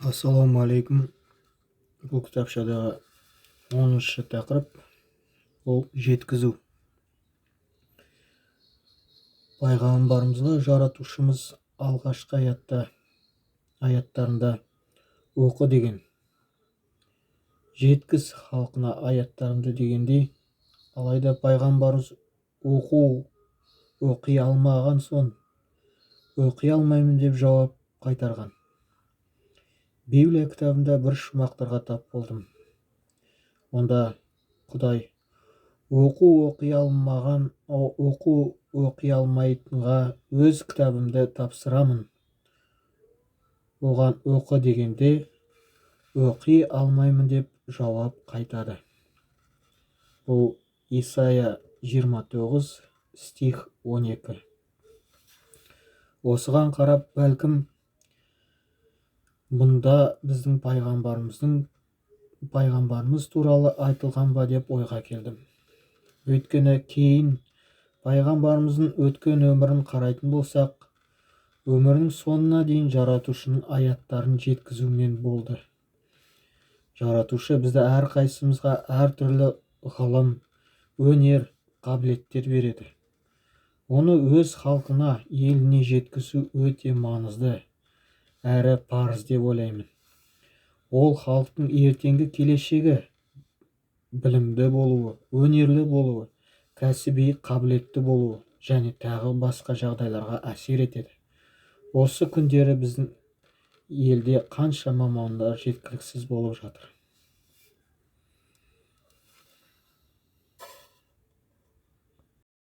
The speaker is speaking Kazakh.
Ассаламу алейкум. Бұл кітапшадағы 10-шы тақырып ол жеткізу. Пайғамбарымызға жаратушымыз алғашқы аяттарында оқы деген, жеткіз халқына аяттарымды дегендей, алайда пайғамбарымыз оқи алмаған соң оқи алмаймын деп жауап қайтарған. Библия кітабында бір шумақтарға тап болдым. Онда Құдай оқи алмайтынға өз кітабымды тапсырамын, оған оқы дегенде оқи алмаймын деп жауап қайтады. Бұл Исайя 29 стих 12. Осыған қарап, бәлкім мұнда біздің пайғамбарымыз туралы айтылған ба деп ойға келдім. Өйткені кейін пайғамбарымыздың өткен өмірін қарайтын болсақ, өмірінің соңына дейін жаратушының аяттарын жеткізумен болды. Жаратушы бізді әрқайсымызға әртүрлі ғылым, өнер, қабілеттер береді. Оны өз халқына, еліне жеткізу өте маңызды әрі парыз деп ойлаймын. Ол халықтың ертеңгі келешегі білімді болуы, өнерлі болуы, кәсіби қабілетті болуы және тағы басқа жағдайларға әсер етеді. Осы күндері біздің елде қаншама мамандар жеткіліксіз болып жатыр.